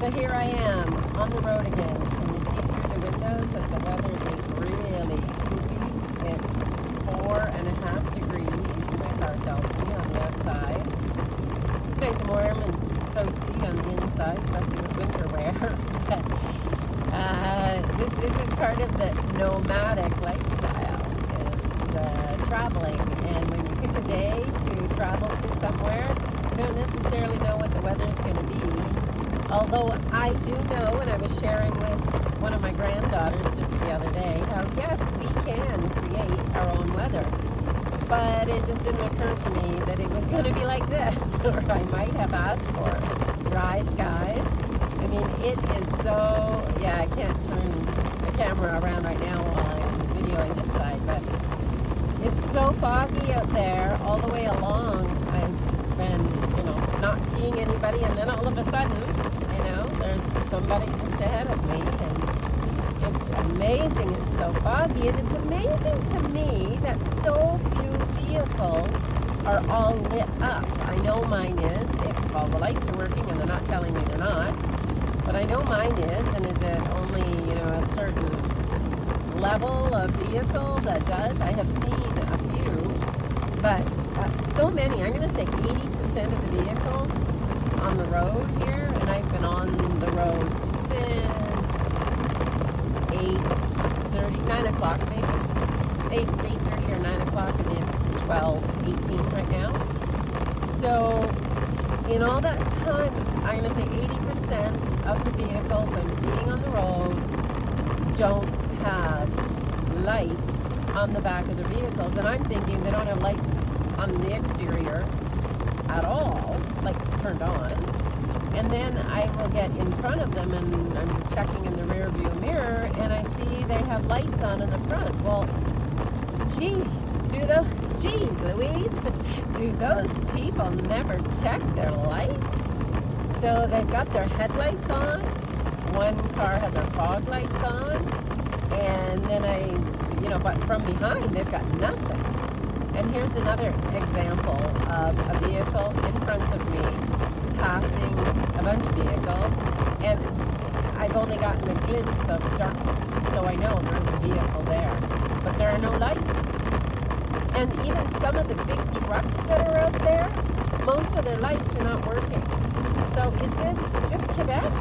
So here I am on the road again. Can you see through the windows that the weather is really poopy? It's 4.5 degrees, my car tells me, on the outside. Nice and warm and toasty on the inside, especially with winter wear. This is part of the nomadic lifestyle, is traveling. And when you pick a day to travel to somewhere, you don't necessarily know what the weather's going to be. Although I do know, and I was sharing with one of my granddaughters just the other day, how yes, we can create our own weather. But it just didn't occur to me that it was going to be like this, or I might have asked for dry skies. I mean, it is so, yeah, I can't turn the camera around right now while I'm videoing this side, but it's so foggy out there all the way along. I've been, not seeing anybody, and then all of a sudden, there's somebody just ahead of me, and it's amazing. It's so foggy, and it's amazing to me that so few vehicles are all lit up. I know mine is, if all the lights are working, and they're not telling me they're not, but I know mine is, and is it only, a certain level of vehicle that does? I have seen a few, but so many, I'm going to say 80% of the vehicles on the road here, and I've been on the road since 9 o'clock maybe, 8:30 or 9 o'clock, and it's 12:18 right now. So in all that time, I'm going to say 80% of the vehicles I'm seeing on the road don't have lights on the back of their vehicles, and I'm thinking they don't have lights on the exterior at all, like turned on. And then I will get in front of them, and I'm just checking in the rear view mirror, and I see they have lights on in the front. Well, geez, Louise, do those people never check their lights? So they've got their headlights on. One car had their fog lights on, and then but from behind they've got nothing. And here's another example of a vehicle in front of me passing a bunch of vehicles, and I've only gotten a glimpse of darkness, so I know there's a vehicle there, but there are no lights. And even some of the big trucks that are out there, most of their lights are not working. So is this just Quebec,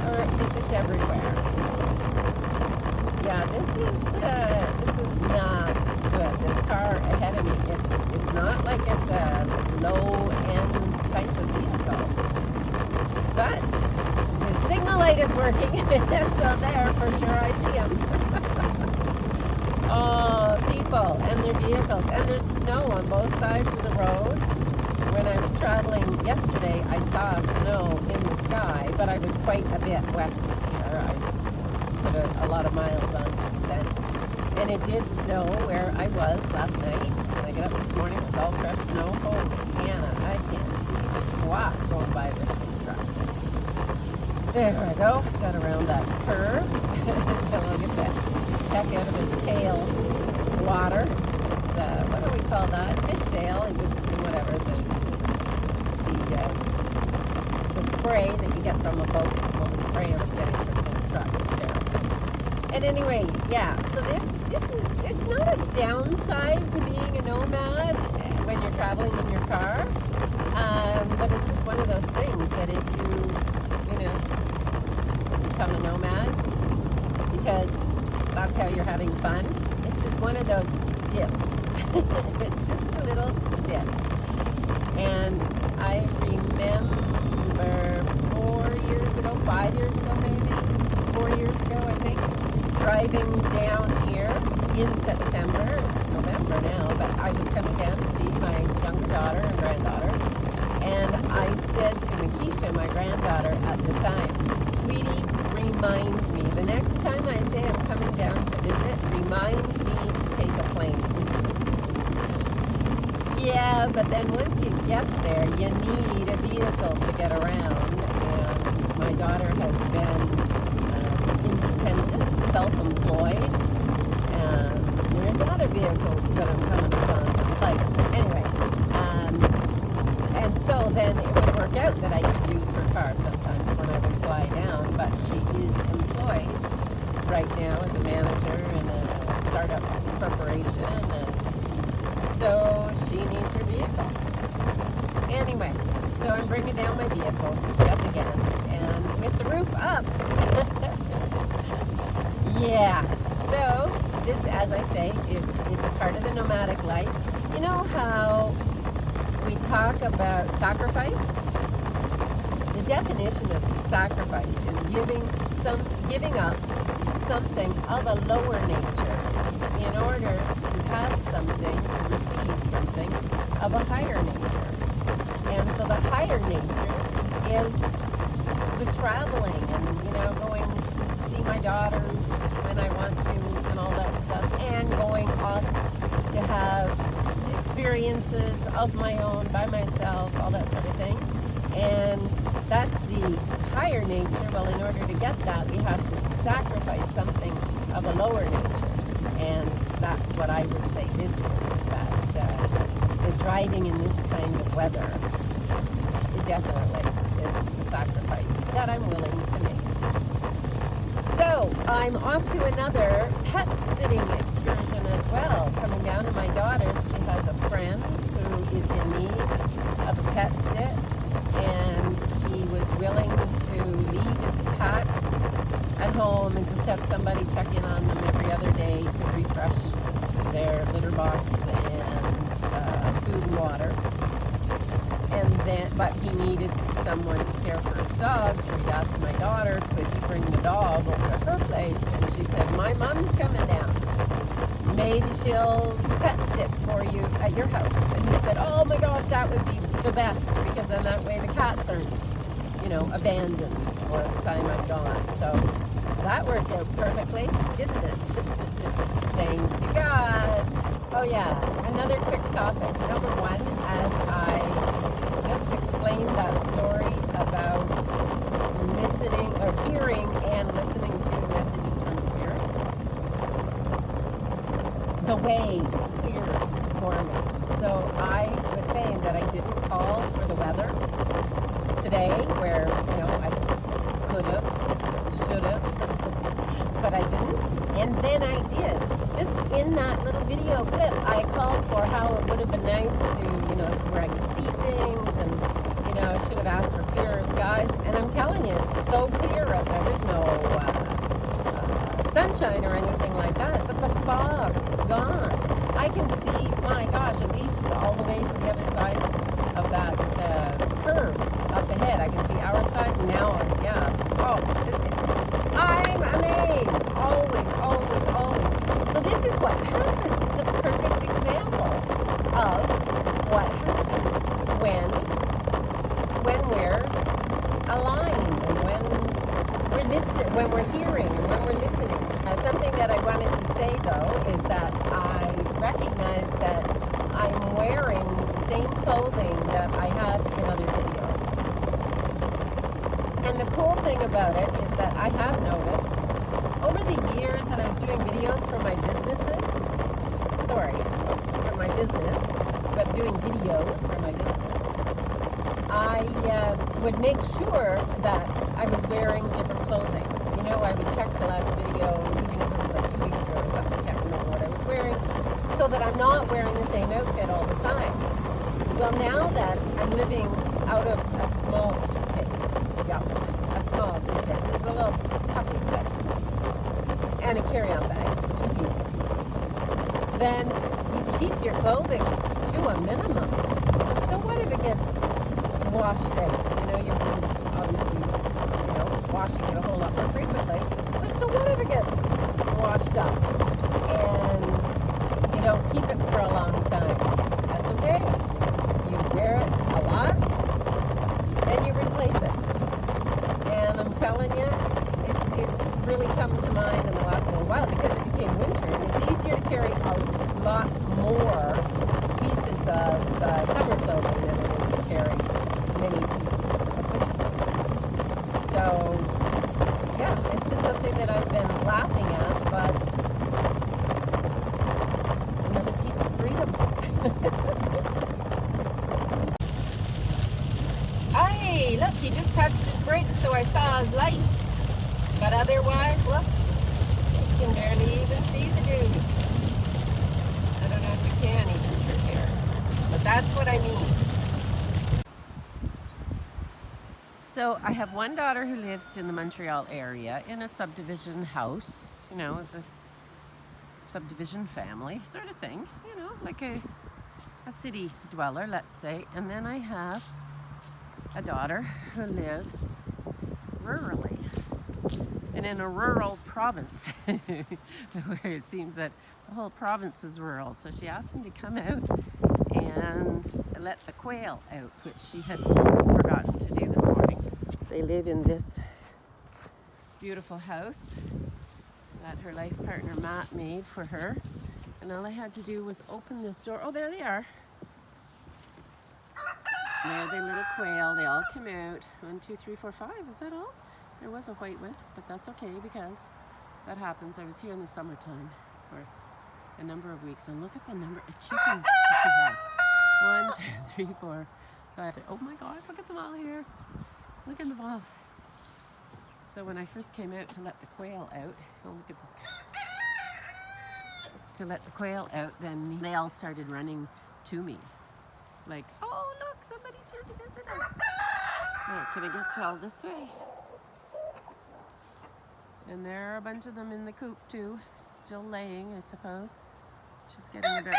or is this everywhere? Yeah, this is not good. This car ahead of me, it's not like it's a low-end type of vehicle, but his signal light is working, so there, for sure, I see him. Oh, people and their vehicles, and there's snow on both sides of the road. When I was traveling yesterday, I saw snow in the sky, but I was quite a bit west of here. I put a lot of miles on since then. And it did snow where I was last night. When I got up this morning, it was all fresh snow. Holy Hannah, I can't see squat going by this big truck. There I go. Got around that curve. I'll get that heck out of his tail water. It's, what do we call that? Fishtail. It was whatever, the spray that you get from a boat. Well, the spray I was getting from his truck was terrible. At any rate, yeah, so it's not a downside to being a nomad when you're traveling in your car, but it's just one of those things that if you become a nomad, because that's how you're having fun, it's just one of those dips. It's just a little dip. And I remember 5 years ago maybe, 4 years ago I think, driving down here in September. It's November now, but I was coming down to see my younger daughter and granddaughter, and I said to Makisha, my granddaughter at the time, sweetie, remind me, the next time I say I'm coming down to visit, remind me to take a plane. Yeah, but then once you get there, you need a vehicle to get around, and my daughter has been independent, self-employed, and there's another vehicle that I'm coming upon, lights. Anyway, and so then it would work out that I could use her car sometimes when I would fly right now as a manager in a startup corporation, and so she needs her vehicle. Anyway, so I'm bringing down my vehicle yet again, and with the roof up. Yeah, so this, as I say, it's a part of the nomadic life. You know how we talk about sacrifice? The definition of sacrifice is giving up something of a lower nature in order to have something, receive something of a higher nature. And so the higher nature is the traveling and, going to see my daughters when I want to and all that stuff, and going off to have experiences of my own, by myself, all that sort of thing. And that's the higher nature. Well, in order to get that, we have to sacrifice something of a lower nature. And that's what I would say this is that the driving in this kind of weather, it definitely is a sacrifice that I'm willing to make. So I'm off to another pet sitting excursion as well, coming down to my daughter's. She has a friend who is in need of a pet sit, and he was willing to leave his cats at home and just have somebody check in on them every other day to refresh their litter box and food and water. But he needed someone to care for his dog, so he asked my daughter, could he bring the dog over to her place? And she said, my mom's coming down. Maybe she'll pet sit for you at your house. And he said, oh my gosh, that would be the best, because then that way the cats aren't, abandoned for the time I'm gone. So that worked out perfectly, didn't it? Thank you, God. Oh yeah, another quick topic. Number one, as I just explained that story about listening or hearing and listening to messages from Spirit, the way cleared for me. So I was saying that I didn't call for the weather today, where I could have, should have, but I didn't. And then I did. Just in that little video clip, I called for how it would have been nice to, where I could see things, and, I should have asked for clearer skies. And I'm telling you, it's so clear out there. There's no sunshine or anything like that, but the fog is gone. I can see, my gosh, at least all the way to the other side of that curve up ahead. I can see our side now. I'm amazed. Always, always, always. So this is what happens. It's a perfect example of what happens when we're aligned, and when we're hearing, and when we're listening. Something that I wanted to say, though, is that I recognize that I'm wearing the same clothing that I have in other videos. And the cool thing about it is that I have noticed over the years that I was doing videos for my business, but doing videos for my business, I would make sure that I was wearing different clothing. I would check the last video, even if it was like 2 weeks ago or something, I can't remember what I was wearing, so that I'm not wearing the same outfit all the time. Well, now that I'm living out of a small suitcase, it's a little puffy bag, and a carry-on bag, 2 pieces, then you keep your clothing to a minimum. So what if it gets washed out? You're obviously, washing it a whole lot more frequently. But so what if it gets washed up and you don't keep it for a long time? That's okay. You wear it a lot and you replace it. And I'm telling you, it's really come to mind in the last little while, because it became winter and it's easier to carry a lot more pieces of summer clothing than it is to carry many pieces of winter clothing. So yeah, it's just something that I've been laughing at, but another piece of freedom. Hey, look, he just touched his brakes, so I saw his lights. But otherwise, look, can barely even see the dude. I don't know if you can even through here, but that's what I mean. So I have one daughter who lives in the Montreal area in a subdivision house, you know, with a subdivision family sort of thing, you know, like a city dweller, let's say. And then I have a daughter who lives rurally and in a rural province where it seems that the whole province is rural. So she asked me to come out and let the quail out, which she had forgotten to do this morning. They live in this beautiful house that her life partner Matt made for her, and all I had to do was open this door. Oh, there they are. There, the little quail. They all come out. 1, 2, 3, 4, 5. Is that all? There was a white one, but that's okay because that happens. I was here in the summertime for a number of weeks, and look at the number of chickens that she has. 1, 2, 3, 4, 5. Oh my gosh! Look at them all here. Look at them all. So when I first came out to let the quail out, oh look at this guy. To let the quail out, then they all started running to me. Like, oh look, somebody's here to visit us. Oh, can I get y'all this way? And there are a bunch of them in the coop too, still laying, I suppose. She's getting about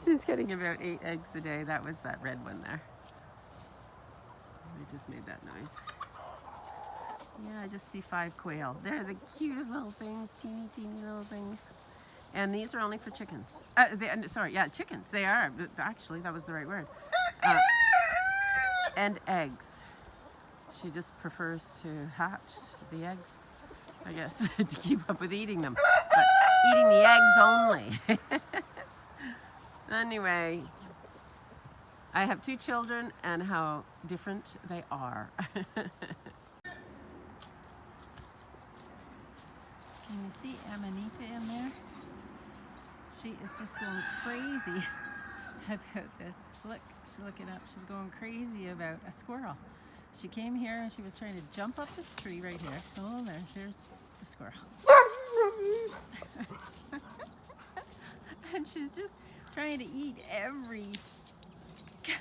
she's getting about 8 eggs a day. That was that red one there. I just made that noise. Yeah, I just see 5 quail. They're the cutest little things, teeny little things. And these are only for chickens. Sorry, yeah, chickens. They are. Actually, that was the right word. And eggs. She just prefers to hatch the eggs, I guess, to keep up with eating them. But eating the eggs only. Anyway, I have 2 children and how different they are. Can you see Amanita in there? She is just going crazy about this. Look it up. She's going crazy about a squirrel. She came here and she was trying to jump up this tree right here. Oh, there's the squirrel. And she's just trying to eat every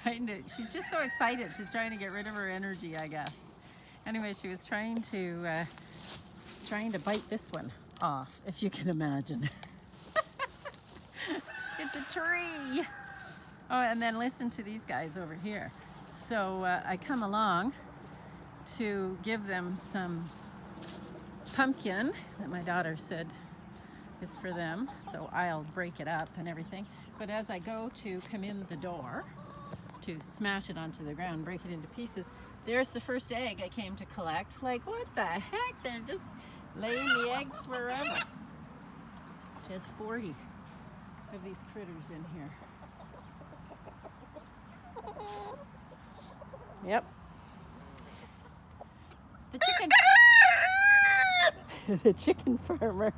kind of, she's just so excited. She's trying to get rid of her energy, I guess. Anyway, she was trying to bite this one off, if you can imagine. It's a tree. Oh, and then listen to these guys over here. So I come along to give them some pumpkin that my daughter said is for them. So I'll break it up and everything. But as I go to come in the door to smash it onto the ground, break it into pieces, there's the first egg I came to collect. Like, what the heck? They're just laying the eggs forever. She has 40 of these critters in here. Yep. The chicken. The chicken farmer.